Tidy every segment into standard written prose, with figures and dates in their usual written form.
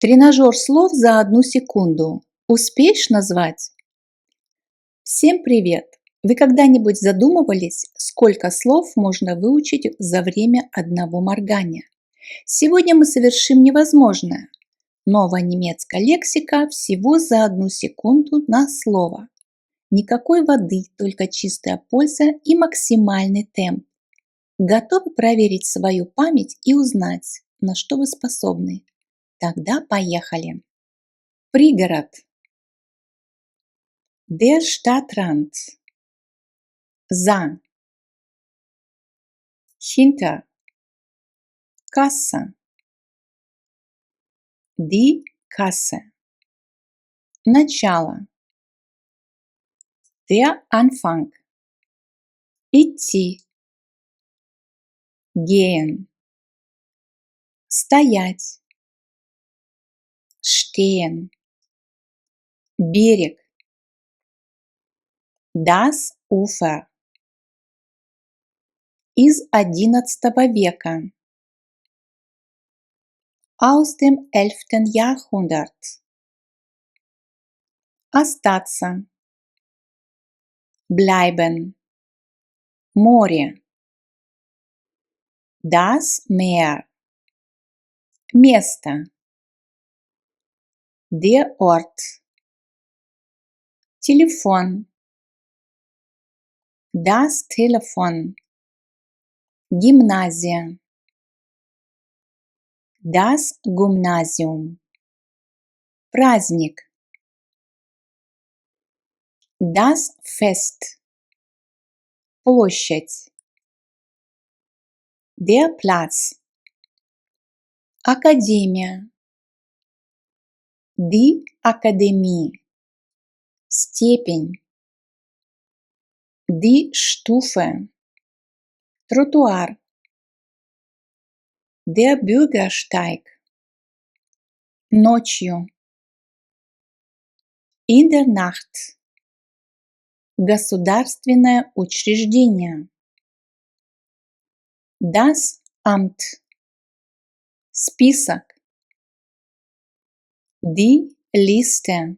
Тренажер слов за 1 секунду. Успеешь назвать? Всем привет! Вы когда-нибудь задумывались, сколько слов можно выучить за время одного моргания? Сегодня мы совершим невозможное. Новая немецкая лексика всего за 1 секунду на слово. Никакой воды, только чистая польза и максимальный темп. Готовы проверить свою память и узнать, на что вы способны? Тогда поехали! Пригород. Der Stadtrand. За. Hinter. Касса. Die Kasse. Начало. Der Anfang. Идти. Gehen. Стоять. Stehen. Берег. Das Ufer. Из XI века. Aus dem 11. Jahrhundert. Остаться. Bleiben. Море. Das Meer. Место. Der Ort. Телефон. Das Telefon. Гимназия. Das Gymnasium. Праздник. Das Fest. Площадь. Der Platz. Академия. Die Akademie. Степень. Die Stufe. Тротуар. Der Bürgersteig. Ночью. In der Nacht. Государственное учреждение. Das Amt. Список. Die Liste.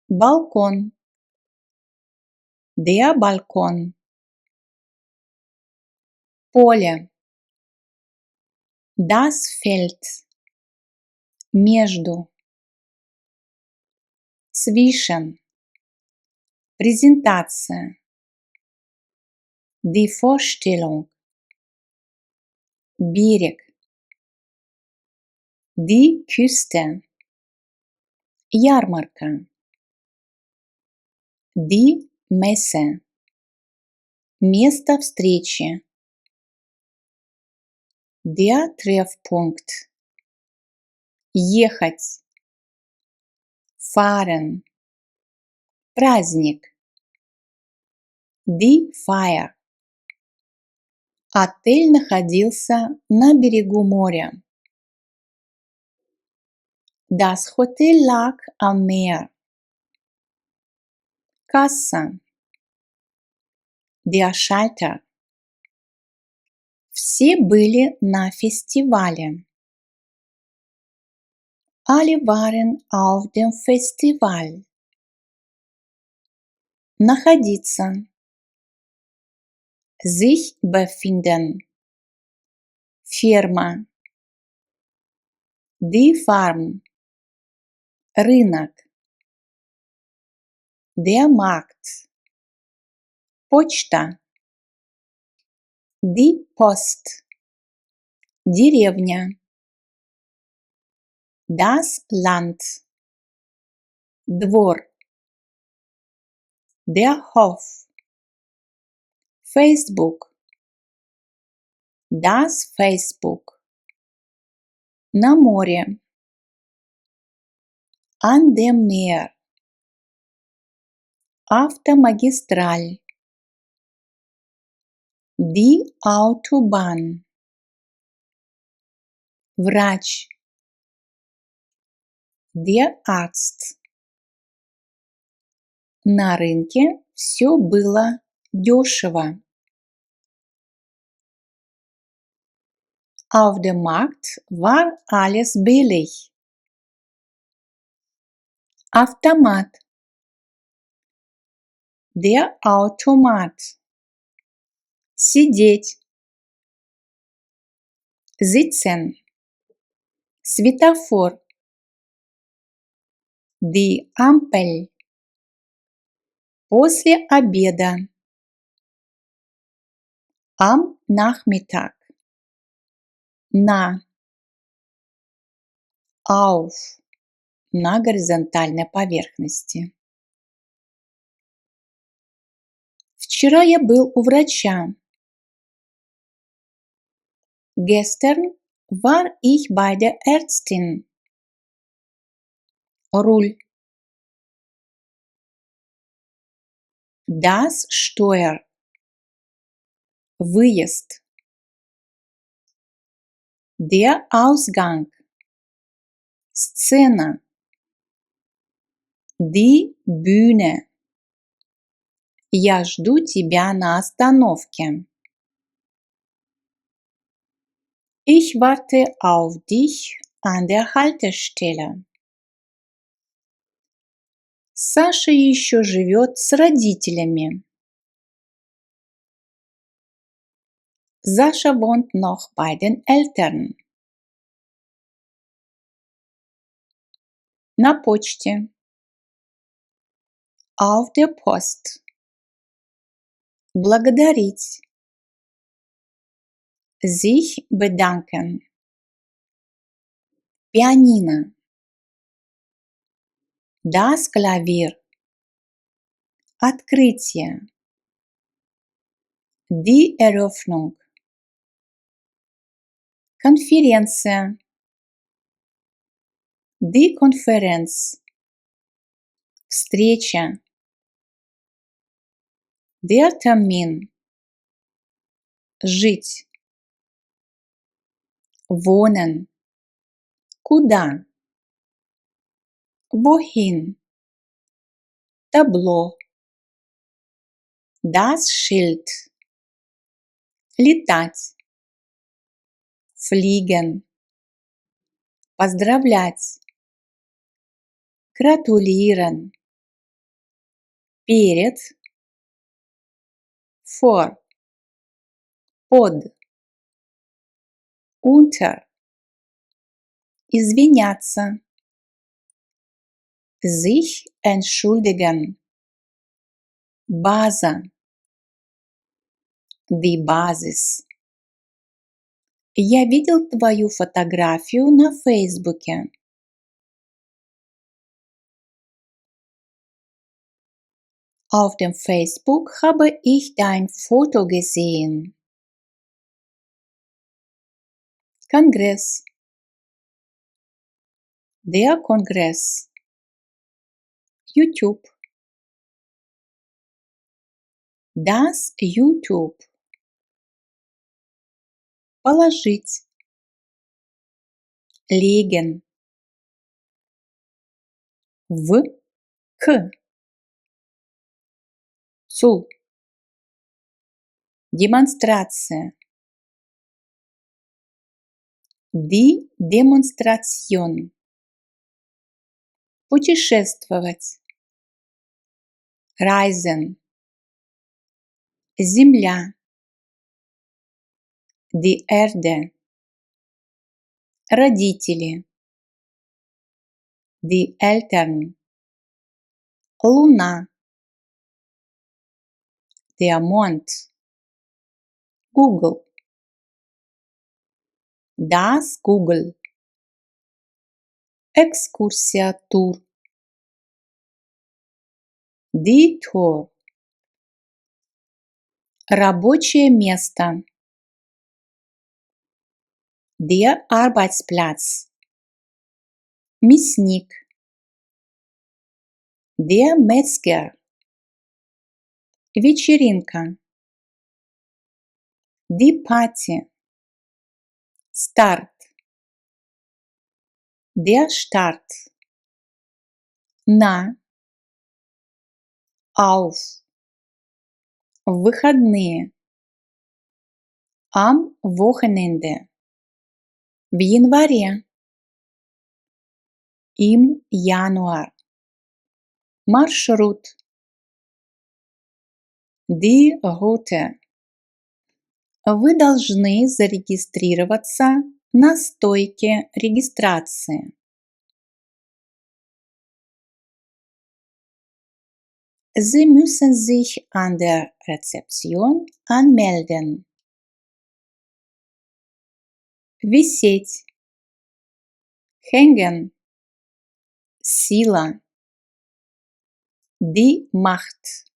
Балкон. Der Balkon. Поле. Das Feld. Между. Zwischen. Презентация. Die Vorstellung. Берег. Die Küste. Ярмарка. Die Messe. Место встречи. Der Treffpunkt. Ехать. Fahren. Праздник. Die Feier. Отель находился на берегу моря. Das Hotel lag am Meer. Касса. Der Schalter. Все были на фестивале. Alle waren auf dem Festival. Находиться. Sich befinden. Ферма. Die Farm. Рынок. Der Markt. Почта. Die Post. Деревня. Das Land. Двор. Der Hof. Facebook. Das Facebook. На море. An dem Meer. Автомагистраль. Die Autobahn. Врач. Der Arzt. На рынке все было дешево. Auf dem Markt war alles billig. Автомат. Der Automat. Сидеть. Sitzen. Светофор. Die Ampel. После обеда. Am Nachmittag. На. Auf. На горизонтальной поверхности. Вчера я был у врача. Gestern war ich bei der Ärztin. Руль. Das Steuer. Выезд. Der Ausgang. Сцена. Die Bühne. Я жду тебя на остановке. Ich warte auf dich an der Haltestelle. Саша еще живет с родителями. Sascha wohnt noch bei den Eltern. На почте. Auf der Post. Благодарить. Sich bedanken. Пианино. Das Klavier. Открытие. Die Eröffnung. Конференция. Die Konferenz. Встреча. Der Termin. Жить. Wohnen. Куда? Wohin? Табло. Das Schild. Летать. Fliegen. Поздравлять. Gratulieren. Перед. Vor. Под. Unter. Извиняться. Sich entschuldigen. База. Die Basis. Я видел твою фотографию на Фейсбуке. Auf dem Facebook habe ich dein Foto gesehen. Kongress. Der Kongress. YouTube. Das YouTube. Положить. Legen. В. К. Zu. Демонстрация. Die Demonstration. Путешествовать. Reisen. Земля. Die Erde. Родители. Die Eltern. Луна. Der Mond. Google. Das Google. Экскурсия, тур. Die Tour. Рабочее место. Der Arbeitsplatz. Мясник. Der Metzger. Вечеринка. Die Party. Старт. Der Start. На. Auf. В выходные. Am Wochenende. В январе. Im Januar. Маршрут. Die Route. Вы должны зарегистрироваться на стойке регистрации. Sie müssen sich an der Rezeption anmelden. Висеть. Hängen. Сила. Die Macht.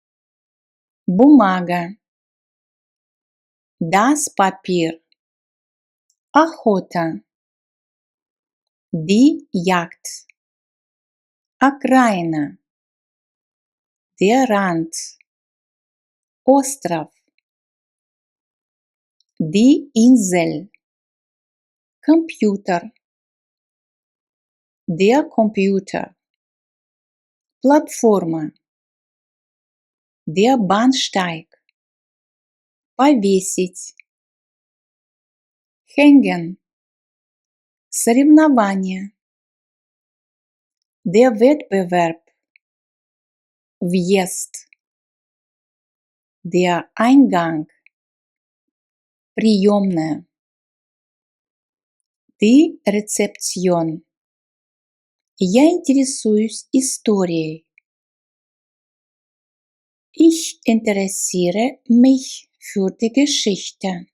Бумага. Das Papier. Охота. Die Jagd. Окраина. Der Rand. Остров. Die Insel. Компьютер. Der Computer. Платформа. Der Bahnsteig. Повесить. Hängen. Соревнование. Der Wettbewerb. Въезд. Der Eingang. Приемная. Die Rezeption. Я интересуюсь историей. Ich interessiere mich für die Geschichte.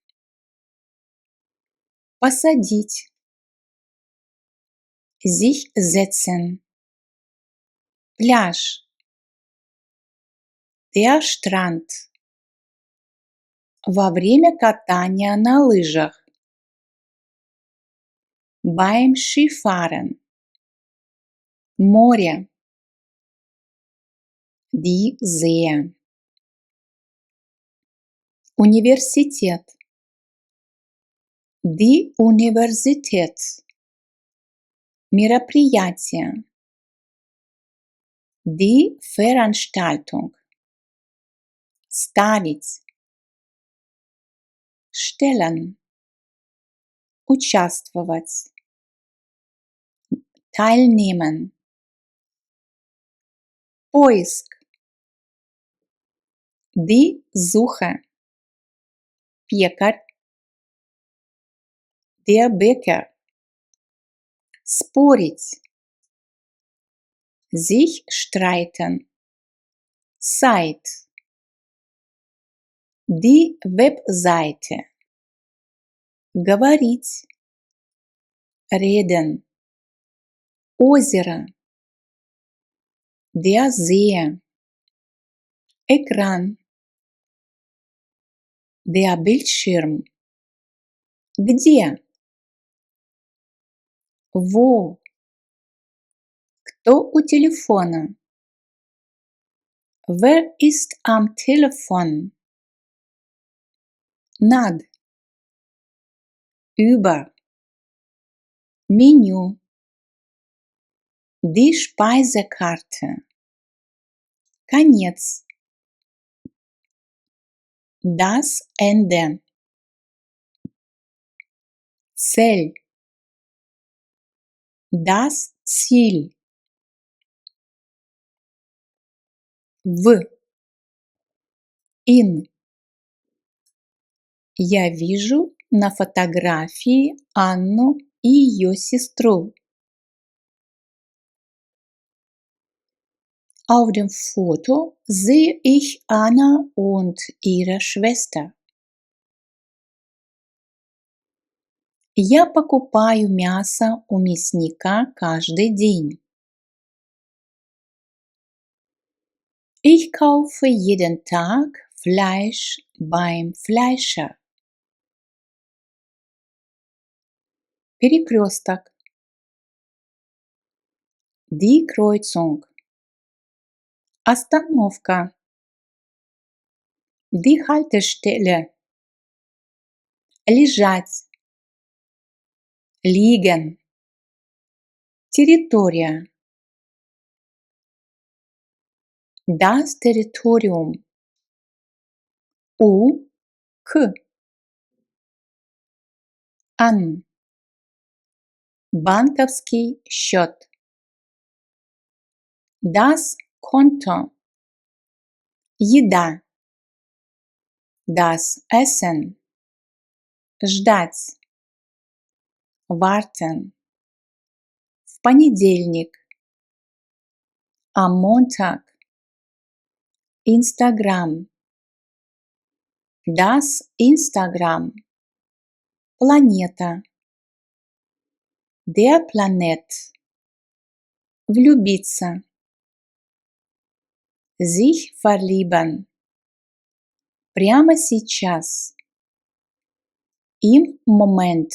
Посадить. Sich setzen. Пляж. Der Strand. Во время катания на лыжах. Beim Skifahren. Море. Die See. Университет. Die Universität. Мероприятие. Die Veranstaltung. Ставить. Stellen. Участвовать. Teilnehmen. Поиск. Die Suche. Пекарь. Der Bäcker. Спорить. Sich streiten. Site. Die Webseite. Говорить. Reden. Озеро. Der See. Экран. Der Bildschirm. Где? Wo? Кто у телефона? Wer ist am Telefon? Над. Über. Menü. Die Speisekarte. Конец. Das Ende. Цель. Das Ziel. В. In. Я вижу на фотографии Анну и ее сестру. Auf dem Foto sehe ich Anna und ihre Schwester. Я покупаю мясо у мясника каждый день. Ich kaufe jeden Tag Fleisch beim Fleischer. Перекресток. Die Kreuzung. Остановка. Die Haltestelle. Лежать. Liegen. Территория. Das Territorium. К. An. Банковский счет. Das Konto. Еда. Das Essen. Ждать. Warten. В понедельник. Am Montag. Instagram. Das Instagram. Планета. Der Planet. Влюбиться. Sich verlieben. Прямо сейчас. Im Moment.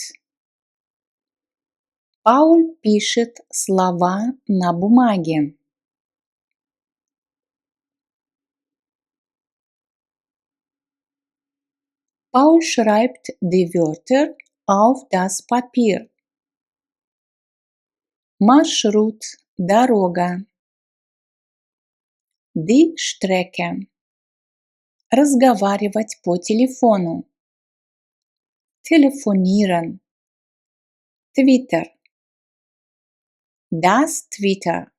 Пауль пишет слова на бумаге. Paul schreibt die Wörter auf das Papier. Маршрут, дорога. Die Strecke. Разговаривать по телефону. Telefonieren. Twitter. Das Twitter.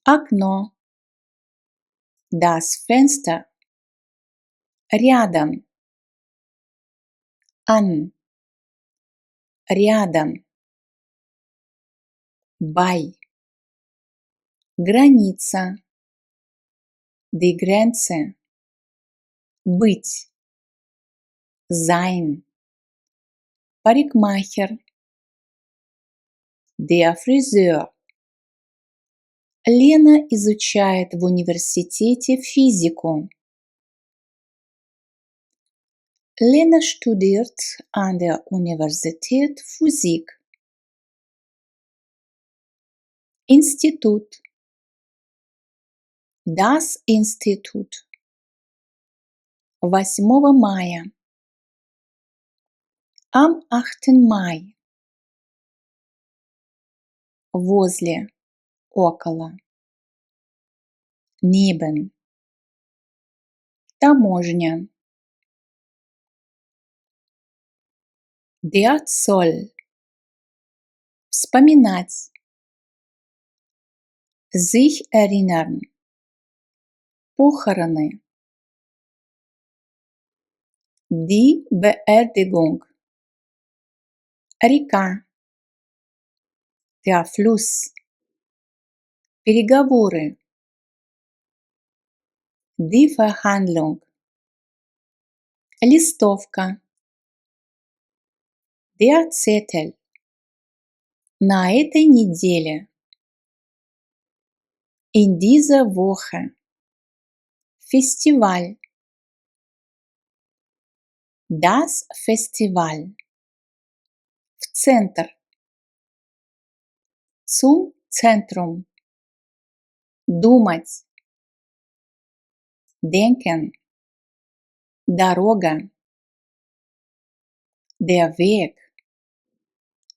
Окно. Das Fenster. Рядом. An. Рядом. Bei. Граница. Die Grenze. Быть. Sein. Парикмахер. Der Friseur. Лена изучает в университете физику. Lena studiert an der Universität Physik. Institut. Das Institut. 8 мая. Am 8. Mai. Возле. Около. Neben. Таможня. Der Zoll. Вспоминать. Sich erinnern. Похороны. Die Beerdigung. Река. Der Fluss. Переговоры. Die Verhandlung. Листовка. Der Zettel. На этой неделе. In dieser Woche. Фестиваль. Das Festival. В центр. Zum Zentrum. Думать. Denken. Дорога. Der Weg.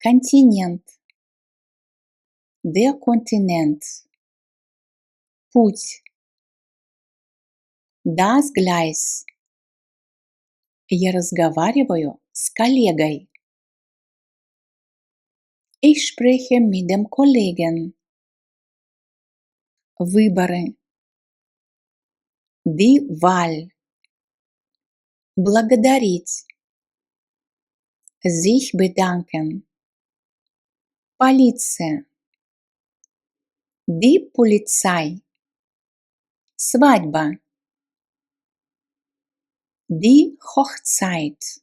Континент. Der Kontinent. Путь. Das Gleis. Я разговариваю с коллегой. Ich spreche mit dem Kollegen. Выборы. Die Wahl. Благодарить. Sich bedanken. Полиция. Die Polizei. Свадьба. Die Hochzeit.